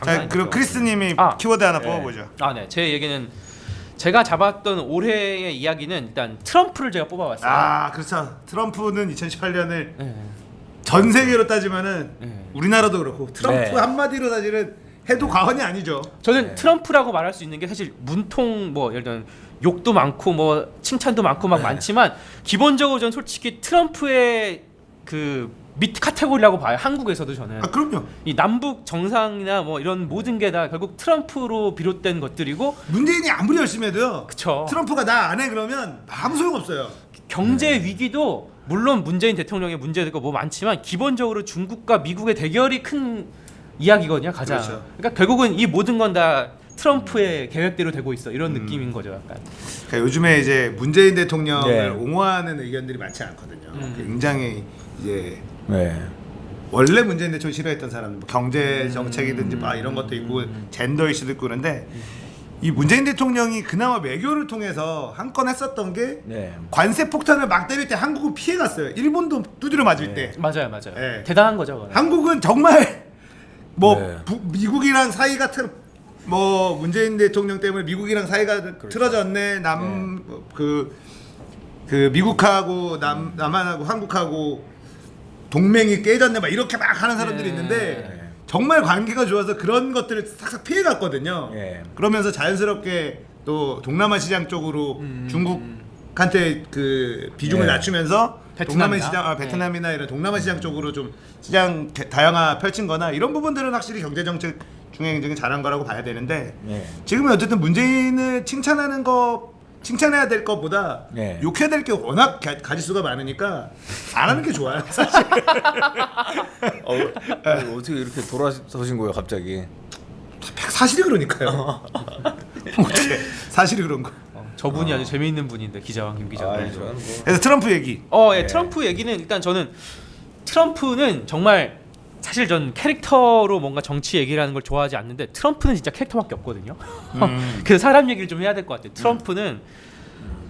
자, 그럼 크리스님이 키워드 하나 뽑아보죠. 네. 제 얘기는 제가 잡았던 올해의 이야기는 일단 트럼프를 제가 뽑아봤어요. 그렇죠. 트럼프는 2018년을 전 세계로 따지면은 우리나라도 그렇고 트럼프 한마디로 사실은 해도 과언이 아니죠. 저는 트럼프라고 말할 수 있는 게 사실 문통 뭐 예를 들면 욕도 많고 뭐 칭찬도 많고 막 많지만 기본적으로 저는 솔직히 트럼프의 그 밑 카테고리라고 봐요. 한국에서도 저는. 그럼요. 이 남북 정상이나 뭐 이런 모든 게 다 결국 트럼프로 비롯된 것들이고 문재인이 아무리 열심히 해도요. 그쵸. 트럼프가 나 안 해 그러면 아무 소용 없어요. 경제 위기도 물론 문재인 대통령의 문제도 있고 뭐 많지만 기본적으로 중국과 미국의 대결이 큰 이야기거든요. 가장. 그렇죠. 그러니까 결국은 이 모든 건 다 트럼프의 계획대로 되고 있어. 이런 느낌인 거죠, 약간. 그러니까 요즘에 이제 문재인 대통령을 옹호하는 의견들이 많지 않거든요. 굉장히 이제 원래 문재인 대통령 싫어했던 사람, 뭐 경제 정책이든지 막 이런 것도 있고 젠더 이슈도 있고 그런데 이 문재인 대통령이 그나마 외교를 통해서 한 건 했었던 게 관세 폭탄을 막 때릴 때 한국은 피해갔어요. 일본도 두드려 맞을 때. 맞아요. 네. 대단한 거죠. 그건. 한국은 정말 뭐 미국이랑 사이가 뭐 문재인 대통령 때문에 미국이랑 사이가 틀어졌네. 그 미국하고 남한하고 한국하고 동맹이 깨졌네. 막 이렇게 막 하는 사람들이 있는데 정말 관계가 좋아서 그런 것들을 싹싹 피해갔거든요. 그러면서 자연스럽게 또 동남아 시장 쪽으로 중국한테 그 비중을 낮추면서 동남아 시장, 베트남이나 이런 동남아 시장 쪽으로 좀 시장 다양화 펼친거나 이런 부분들은 확실히 경제 정책 중에 굉장히 잘한 거라고 봐야 되는데 지금은 어쨌든 문재인을 칭찬해야 될 것보다 욕해야 될 게 워낙 가지수가 많으니까 안 하는 게 좋아요, 사실. 어떻게 이렇게 돌아서신 거예요, 갑자기? 사실이 그러니까요. 어떻게 사실이 그런 거. 저분이 아주 재미있는 분인데 기자왕 김 기자님. 그래서 트럼프 얘기. 트럼프 얘기는 일단 저는 트럼프는 정말 사실 전 캐릭터로 뭔가 정치 얘기를 하는 걸 좋아하지 않는데 트럼프는 진짜 캐릭터밖에 없거든요. 그래서 사람 얘기를 좀 해야 될 것 같아요. 트럼프는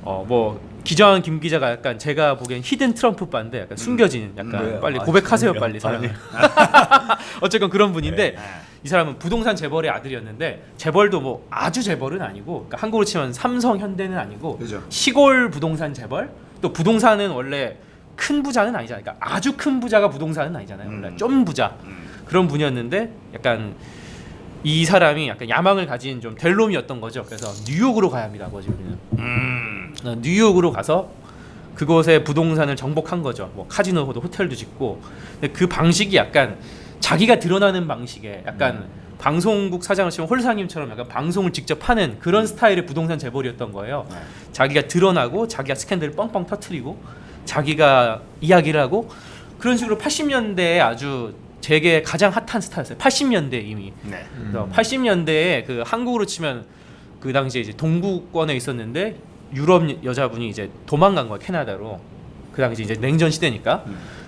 뭐 기자왕 김 기자가 약간 제가 보기엔 히든 트럼프반데 약간 숨겨진 약간 빨리 고백하세요 빨리 사람. 어쨌건 그런 분인데 이 사람은 부동산 재벌의 아들이었는데 재벌도 뭐 아주 재벌은 아니고 그러니까 한국으로 치면 삼성 현대는 아니고 그죠. 시골 부동산 재벌 또 부동산은 원래 큰 부자는 아니잖아요. 그러니까 아주 큰 부자가 부동산은 아니잖아요. 원래 좀 부자 그런 분이었는데 약간 이 사람이 약간 야망을 가진 좀 될 놈이었던 거죠. 그래서 뉴욕으로 가야 합니다. 아버지 우리는 뉴욕으로 가서 그곳의 부동산을 정복한 거죠. 뭐 카지노도 호텔도 짓고 근데 그 방식이 약간 자기가 드러나는 방식의 약간 방송국 사장을 치면 홀사님처럼 약간 방송을 직접 하는 그런 스타일의 부동산 재벌이었던 거예요. 자기가 드러나고 자기가 스캔들을 뻥뻥 터트리고 자기가 이야기를 하고 그런 식으로 80년대에 아주 제게 가장 핫한 스타였어요. 80년대 이미. 그래서 80년대에 그 한국으로 치면 그 당시에 이제 동구권에 있었는데 유럽 여자분이 이제 도망간 거예요. 캐나다로. 그 당시 이제 냉전 시대니까.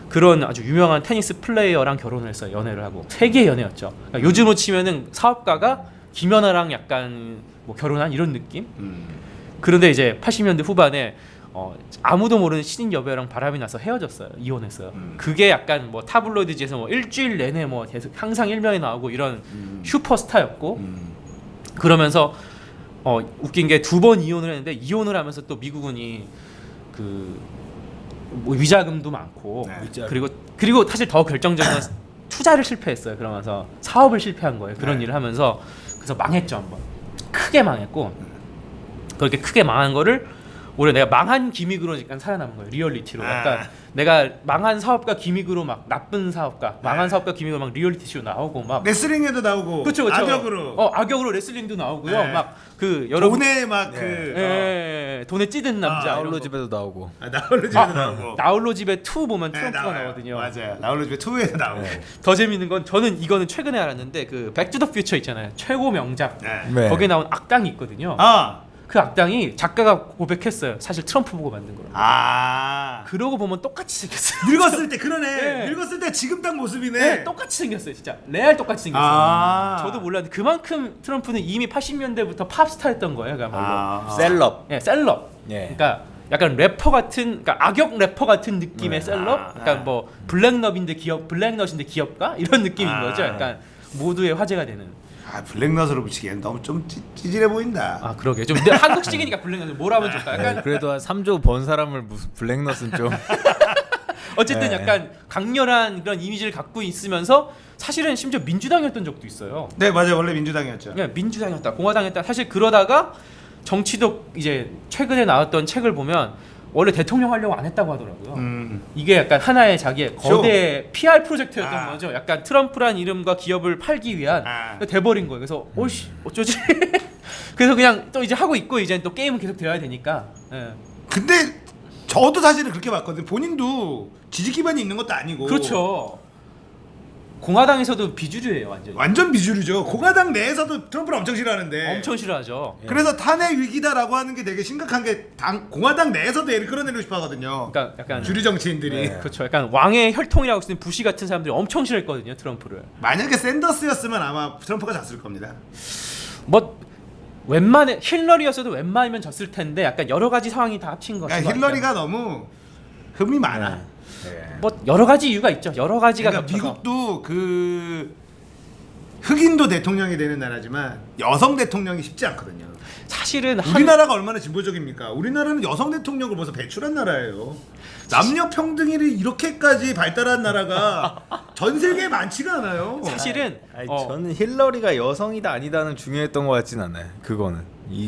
그런 아주 유명한 테니스 플레이어랑 결혼을 했어요. 연애를 하고. 세계 연애였죠. 그러니까 요즘으로 치면은 사업가가 김연아랑 약간 뭐 결혼한 이런 느낌? 그런데 이제 80년대 후반에 아무도 모르는 신인 여배우랑 바람이 나서 헤어졌어요. 이혼했어요. 그게 약간 뭐 타블로이드지에서 뭐 일주일 내내 뭐 계속 항상 일면에 나오고 이런 슈퍼스타였고 그러면서 웃긴 게 2번 이혼을 했는데 이혼을 하면서 또 미국은이 뭐 위자금도 많고 그리고 사실 더 결정적인 건 투자를 실패했어요. 그러면서 사업을 실패한 거예요. 그런 일을 하면서 그래서 망했죠. 한번 크게 망했고 그렇게 크게 망한 거를 올해 내가 망한 기믹으로 약간 살아남은 거예요. 리얼리티로. 약간 내가 망한 사업가 기믹으로 막 나쁜 사업가, 망한 사업가 기믹으로 막 리얼리티 쇼 나오고 막 레슬링에도 나오고. 그쵸. 악역으로. 악역으로 레슬링도 나오고요. 막 그 여러분 돈에 막 돈에 찌든 남자. 나홀로 집에도 나오고. 나홀로 집에도 나오고. 나홀로 집에 2 보면 트럼프가 나오거든요. 맞아요. 나홀로 집에 2에도 나오고. 더 재밌는 건 저는 이거는 최근에 알았는데 그 백투더 퓨처 있잖아요. 최고 명작. 거기에 나온 악당이 있거든요. 그 악당이 작가가 고백했어요. 사실 트럼프 보고 만든 거라고. 그러고 보면 똑같이 생겼어요. 늙었을 때 그러네. 늙었을 때 지금 딱 모습이네. 네, 똑같이 생겼어요. 진짜 레알 똑같이 생겼어요. 저도 몰랐는데 그만큼 트럼프는 이미 80년대부터 팝스타였던 거예요. 그야말로. 셀럽. 셀럽. 그러니까 약간 래퍼 같은, 그러니까 악역 래퍼 같은 느낌의 셀럽. 약간 뭐 블랙넛인데 기업가 이런 느낌인 거죠. 약간 모두의 화제가 되는. 아 블랙넛으로 붙이기엔 너무 좀 찌질해 보인다. 아 그러게 좀 근데 한국식이니까 블랙넛 뭘 하면 좋을까? 약간 네, 그래도 한 3조 번 사람을 무슨 블랙넛은 좀 어쨌든 네. 약간 강렬한 그런 이미지를 갖고 있으면서 사실은 심지어 민주당이었던 적도 있어요. 네 맞아요 원래 민주당이었죠. 그냥 민주당이었다, 공화당이었다. 사실 그러다가 정치도 이제 최근에 나왔던 책을 보면 원래 대통령 하려고 안 했다고 하더라고요. 이게 약간 하나의 자기의 거대 PR 프로젝트였던 거죠. 약간 트럼프란 이름과 기업을 팔기 위한 돼버린 거예요. 그래서 오씨 어쩌지? 그래서 그냥 또 이제 하고 있고 이제 또 게임은 계속 되어야 되니까. 예. 근데 저도 사실은 그렇게 봤거든요. 본인도 지지 기반이 있는 것도 아니고. 그렇죠. 공화당에서도 비주류예요, 완전히. 완전 비주류죠. 공화당 내에서도 트럼프를 엄청 싫어하는데. 엄청 싫어하죠. 그래서 탄핵 위기다라고 하는 게 되게 심각한 게 공화당 내에서도 얘를 끌어내고 싶어 하거든요. 그러니까 약간 주류 정치인들이. 네. 그렇죠. 약간 왕의 혈통이라고 쓰는 부시 같은 사람들이 엄청 싫어했거든요, 트럼프를. 만약에 샌더스였으면 아마 트럼프가 졌을 겁니다. 뭐 웬만해 힐러리였어도 웬만하면 졌을 텐데 약간 여러 가지 상황이 다 합친 거죠. 그러니까 힐러리가 너무 흠이 많아. 네. 뭐 여러 가지 이유가 있죠. 여러 가지가 그러니까 겹쳐서. 미국도 그 흑인도 대통령이 되는 나라지만 여성 대통령이 쉽지 않거든요. 사실은 우리나라가 얼마나 진보적입니까? 우리나라는 여성 대통령을 벌써 배출한 나라예요. 남녀 평등이 이렇게까지 발달한 나라가 전 세계에 많지가 않아요. 사실은 아니, 저는 힐러리가 여성이다 아니다는 중요했던 것 같진 않아요. 그거는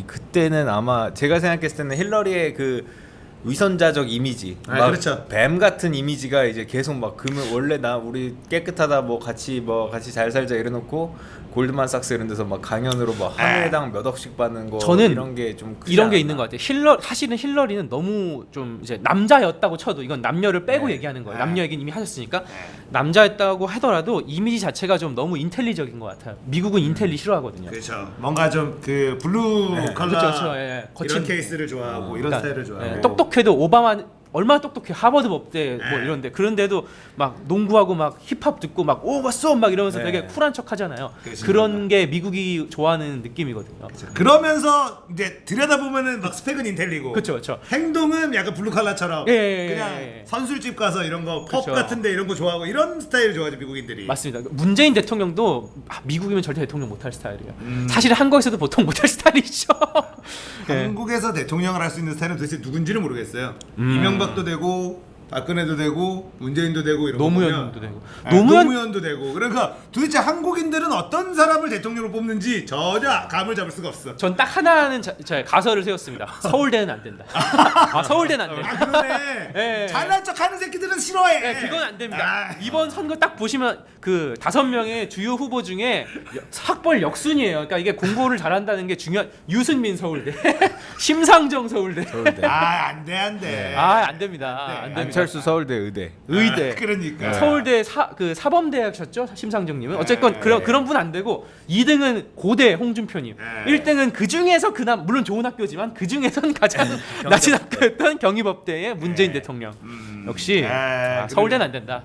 그때는 아마 제가 생각했을 때는 힐러리의 그 위선자적 이미지, 막 그렇죠. 뱀 같은 이미지가 이제 계속 막 그러면 원래 우리 깨끗하다 뭐 같이 잘 살자 이래놓고 골드만삭스 이런 데서 막 강연으로 뭐 한 회당 몇 억씩 받는 거 저는 이런 게 좀 이런 게 있는 것 같아요. 사실은 힐러리는 너무 좀 이제 남자였다고 쳐도 이건 남녀를 빼고 얘기하는 거예요. 남녀 얘기는 이미 하셨으니까 남자였다고 하더라도 이미지 자체가 좀 너무 인텔리적인 것 같아요. 미국은 인텔리 싫어하거든요. 그렇죠. 뭔가 좀 그 블루 컬러 그렇죠. 예. 이런 케이스를 좋아하고 이런 스타일을 좋아하고. 예, 똑똑해도 오바마 얼마나 똑똑해 하버드 법대 뭐 이런데 그런데도 막 농구하고 막 힙합 듣고 막 오 왔어 막 이러면서 네. 되게 쿨한 척하잖아요. 그렇습니다. 그런 게 미국이 좋아하는 느낌이거든요. 그러면서 이제 들여다보면은 막 스펙은 인텔리고 그렇죠. 행동은 약간 블루 컬러처럼 예. 그냥 선술집 가서 이런 거 펍 그쵸. 같은데 이런 거 좋아하고 이런 스타일을 좋아하죠 미국인들이. 맞습니다. 문재인 대통령도 미국이면 절대 대통령 못할 스타일이에요. 사실 한국에서도 보통 못할 스타일이죠. 예. 한국에서 대통령을 할 수 있는 스타일은 도대체 누군지는 모르겠어요. 이명박도 되고 박근혜도 되고 문재인도 되고 이런 노무현도 거 보면, 되고. 노무현도 되고. 그러니까 도대체 한국인들은 어떤 사람을 대통령으로 뽑는지 전혀 감을 잡을 수가 없어. 전 딱 하나는 가설을 세웠습니다. 서울대는 안 된다. 아 서울대는 안 돼. 아 그러네. 예. 잘난 척하는 새끼들은 싫어해. 네, 그건 안 됩니다. 아. 이번 선거 딱 보시면 그 5명의 주요 후보 중에 학벌 역순이에요. 그러니까 이게 공부를 잘한다는 게 중요한. 유승민 서울대, 심상정 서울대. 서울대. 안돼. 아, 안 됩니다. 네, 안 됩니다. 안철수 서울대 의대. 의대. 그러니까. 서울대 사범대학이셨죠? 심상정님은. 어쨌건 네. 그런 분 안 되고 2등은 고대 홍준표님. 네. 1등은 그 중에서 물론 좋은 학교지만 그 중에선 가장 낮은 학교였던 경희법대의 문재인 대통령. 역시 서울대는 안 된다.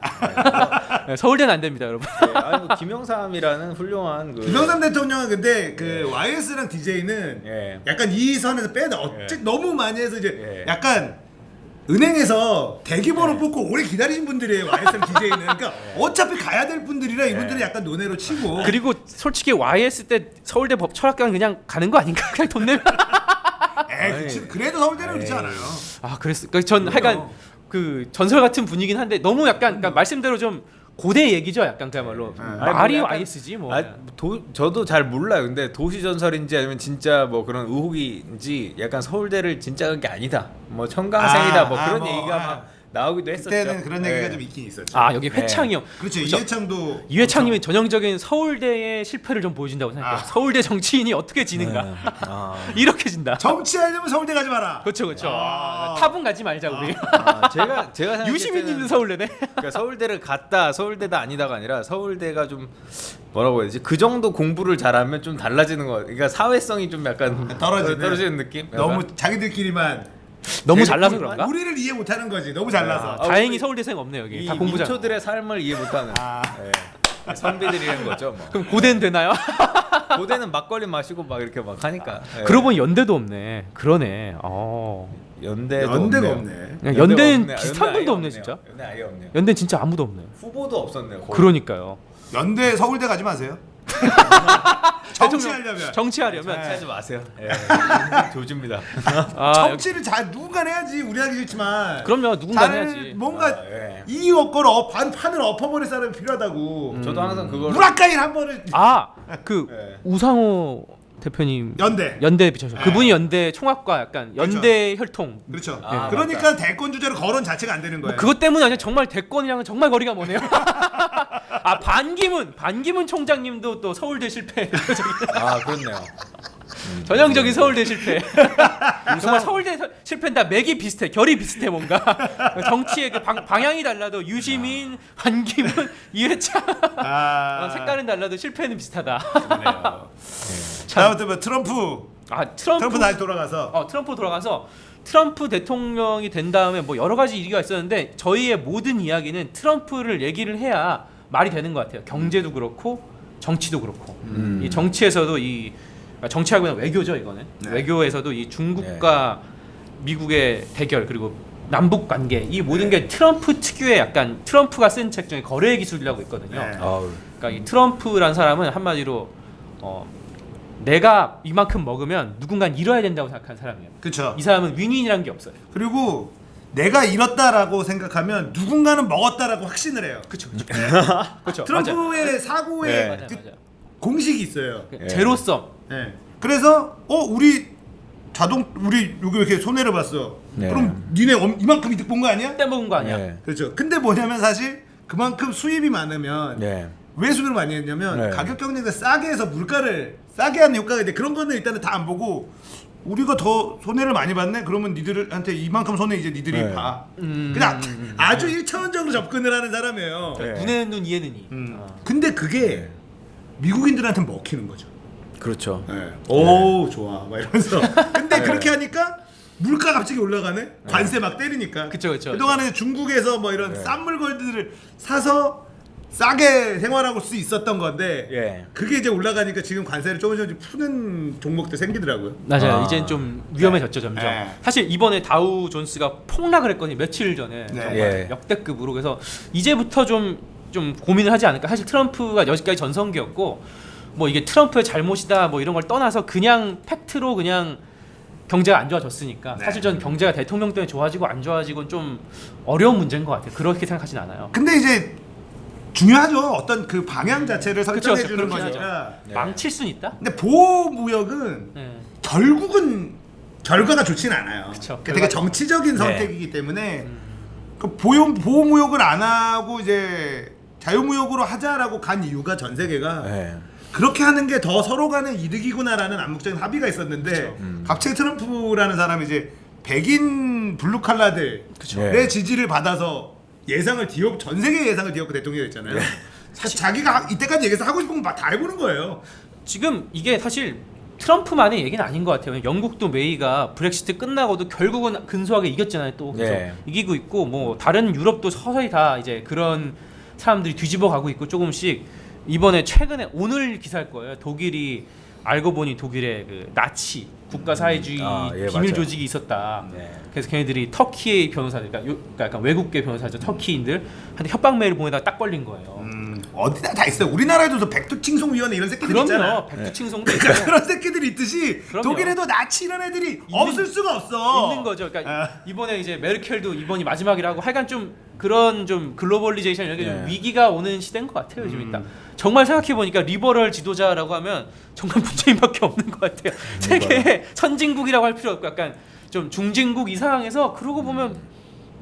네, 서울대는 안 됩니다, 여러분. 네, 아니 뭐 김영삼이라는 훌륭한 그 김영삼 대통령은 근데 그 YS랑 DJ는 예. 약간 이 선에서 빼다 너무 많이 해서 이제 예. 약간 은행에서 대기번호 뽑고 오래 기다리신 분들이에요 YS랑 DJ는. 그러니까 어차피 가야 될 분들이라 이분들은 약간 논외로 치고. 그리고 솔직히 YS 때 서울대 철학관 그냥 가는 거 아닌가? 그냥 돈 내면. 그래도 서울대는 그렇지 않아요. 아, 그러니까 전 하여간 그 전설 같은 분위긴 한데 너무 약간 그러니까 말씀대로 좀 고대 얘기죠, 약간 그야말로. 말이 약간- YS지 뭐. 저도 잘 몰라요. 근데 도시 전설인지 아니면 진짜 뭐 그런 의혹인지 약간 서울대를 진짜 그런 게 아니다. 뭐 청강생이다 뭐 그런 얘기가 막 나오기도 했었죠. 그때는 그런 얘기가 네. 좀 있긴 있었죠. 아, 여기 회창이 형. 그렇죠. 그렇죠. 이해창도 이회창님이 전형적인 서울대의 실패를 좀 보여준다고 생각해요. 서울대 정치인이 어떻게 지는가? 이렇게 진다. 정치하려면 서울대 가지 마라. 그렇죠. 타분 가지 말자 우리. 제가 생각했을 유시민님도 때는 서울대네. 그러니까 서울대를 갔다 서울대다 아니다가 아니라 서울대가 좀 뭐라고 해야 되지? 그 정도 공부를 잘하면 좀 달라지는 거. 그러니까 사회성이 좀 약간 떨어지는 느낌. 너무 자기들끼리만 너무 잘나서 그런가? 우리를 이해 못하는 거지. 너무 잘나서. 다행히 서울대생 없네 여기. 이 다 공부자. 민초들의 삶을 이해 못하는 네. 선비들이라는 거죠. 뭐. 그럼 고대는 되나요? 고대는 막걸리 마시고 막 이렇게 막 하니까. 네. 그러고 보니 연대도 없네. 그러네. 연대가 없네요. 그냥 연대는 없네요. 비슷한 연대 분도 아예 없네 진짜. 연대 아예 없네요. 연대는 진짜 아무도 없네. 후보도 없었네요. 거의. 그러니까요. 연대 서울대 가지 마세요. 정치하려면. 정치하려면 하지 마세요. 예. 조집니다. 아, 정치를 잘 누군가 해야지. 우리 하기 싫지만. 그럼요. 누군가 잘 해야지. 뭔가 예. 이 여건을 판을 엎어버릴 사람이 필요하다고. 저도 항상 그걸 무라카일 한 번을 그 네. 우상호 대표님 연대 비춰서 네. 그분이 연대 총학과 약간 연대 혈통 그렇죠. 아, 그러니까 대권 주자로 거론 자체가 안 되는 거예요. 그것 때문에 아니라 정말 대권이랑은 정말 거리가 머네요. 아 반기문 총장님도 또 서울대 실패. 아 그렇네요. 전형적인 서울대 실패. 정말 서울대 실패는 다 맥이 비슷해, 결이 비슷해 뭔가. 정치의 그 방향이 달라도 유시민, 반기문, 이회창 색깔은 달라도 실패는 비슷하다. 그러네요. 다음부터 뭐 트럼프 트럼프 다시 돌아가서 트럼프 돌아가서 트럼프 대통령이 된 다음에 뭐 여러 가지 얘기가 있었는데 저희의 모든 이야기는 트럼프를 얘기를 해야 말이 되는 것 같아요. 경제도 그렇고 정치도 그렇고 이 정치에서도 정치하고는 외교죠 이거는. 네. 외교에서도 이 중국과 미국의 대결 그리고 남북 관계 이 모든 게 트럼프 특유의 약간 트럼프가 쓴 책 중에 거래 기술이라고 있거든요. 네. 그러니까 이 트럼프란 사람은 한마디로 내가 이만큼 먹으면 누군가는 잃어야 된다고 생각하는 사람이에요. 그렇죠. 이 사람은 윈윈이라는 게 없어요. 그리고 내가 잃었다라고 생각하면 누군가는 먹었다라고 확신을 해요. 그렇죠. 그렇죠. 트럼프의 사고의 네. 맞아요. 그 맞아요. 공식이 있어요. 그 제로섬. 네. 그래서 우리 여기 이렇게 손해를 봤어. 네. 그럼 니네 이만큼 이득 본 거 아니야? 떼먹은 거 아니야? 네. 그렇죠. 근데 뭐냐면 사실 그만큼 수입이 많으면 네. 왜 수입을 많이 했냐면 네. 가격 경쟁에서 싸게 해서 물가를 싸게 하는 효과가 있는데 그런 거는 일단은 다 안 보고 우리가 더 손해를 많이 봤네? 그러면 니들한테 이만큼 손해 이제 니들이 네. 봐. 그냥 아주 1차원적으로 접근을 하는 사람이에요. 네. 눈에는 눈, 이에는 이. 근데 그게 미국인들한테 먹히는 거죠. 그렇죠. 네. 오 좋아 막 이러면서 근데 그렇게 하니까 물가 갑자기 올라가네 관세 막 때리니까 그쵸. 그동안에 중국에서 뭐 이런 싼 물건들을 사서 싸게 생활하고 수 있었던 건데 예. 그게 이제 올라가니까 지금 관세를 조금씩 푸는 종목들 생기더라고요. 맞아요. 아. 이젠 좀 위험해졌죠 점점. 네. 사실 이번에 다우 존스가 폭락을 했거든요. 며칠 전에 네. 정말 예. 역대급으로. 그래서 이제부터 좀 고민을 하지 않을까. 사실 트럼프가 여기까지 전성기였고 뭐 이게 트럼프의 잘못이다 뭐 이런 걸 떠나서 그냥 팩트로 그냥 경제가 안 좋아졌으니까 네. 사실 전 경제가 대통령 때문에 좋아지고 안 좋아지고는 좀 어려운 문제인 것 같아요. 그렇게 생각하진 않아요. 근데 이제 중요하죠. 어떤 그 방향 자체를 설정해 주는 그렇긴 거니까. 네. 망칠 수는 있다. 근데 보호무역은 네. 결국은 결과가 좋진 않아요. 그쵸. 되게 정치적인 네. 선택이기 때문에 그 보호무역을 안 하고 이제 자유무역으로 하자라고 간 이유가 전 세계가 네. 그렇게 하는 게 더 서로 간의 이득이구나라는 암묵적인 합의가 있었는데 갑자기 트럼프라는 사람이 이제 백인 블루칼라들의 네. 지지를 받아서 예상을 전 세계 예상을 뒤엎고 대통령이 됐잖아요. 사실 자기가 이때까지 얘기해서 하고 싶은 거 다 해보는 거예요. 지금 이게 사실 트럼프만의 얘기는 아닌 것 같아요. 영국도 메이가 브렉시트 끝나고도 결국은 근소하게 이겼잖아요. 또 계속 네. 이기고 있고 뭐 다른 유럽도 서서히 다 이제 그런 사람들이 뒤집어 가고 있고 조금씩 이번에 최근에 오늘 기사일 거예요. 독일이 알고 보니 독일의 그 나치 국가 사회주의 예, 비밀 맞아요. 조직이 있었다. 네. 그래서 걔네들이 터키의 변호사들, 그러니까 약간 외국계 변호사죠. 터키인들한테 협박 메일 보내다가 딱 걸린 거예요. 어디다 다 있어요. 우리나라에도 백두칭송위원회 이런 새끼들 있잖아. 그럼요. 백두칭송도 그러니까 있고 그런 새끼들이 있듯이 그럼요. 독일에도 나치 이런 애들이 없을 수가 없어. 있는 거죠. 그러니까 이번에 이제 메르켈도 이번이 마지막이라고 하여간 좀 그런 좀 글로벌리제이션 이런 게 좀 네. 위기가 오는 시대인 것 같아요. 요즘 있다. 정말 생각해 보니까 리버럴 지도자라고 하면 정말 문재인밖에 없는 것 같아요. 세계 선진국이라고 할 필요 없고 약간 좀 중진국 이상에서 그러고 보면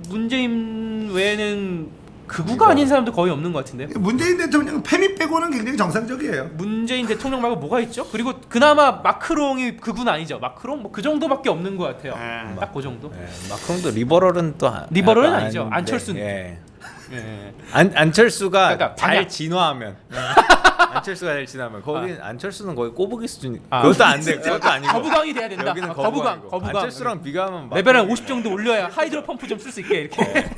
문재인 외에는 극우가 아닌 사람도 거의 없는 것 같은데요. 문재인 대통령 패미 빼고는 굉장히 정상적이에요. 문재인 대통령 말고 뭐가 있죠? 그리고 그나마 마크롱이 극우는 아니죠. 마크롱 뭐 그 정도밖에 없는 것 같아요. 딱 그 정도. 네. 마크롱도 리버럴은 또 리버럴은 약간 아니죠. 아닌데, 안철수는. 예. 예. 안철수가 그러니까 잘 방향. 진화하면 안철수가 잘 진화하면 거기 안철수는 거의 꼬부기 수준. 아. 그것도 안 돼. 그것도 아니고. 거부강이 돼야 된다. 여기는 거부강. 거부강이고. 거부강. 안철수랑 비교하면 레벨 한 50 정도 올려야 하이드로 펌프 좀 쓸 수 있게 이렇게.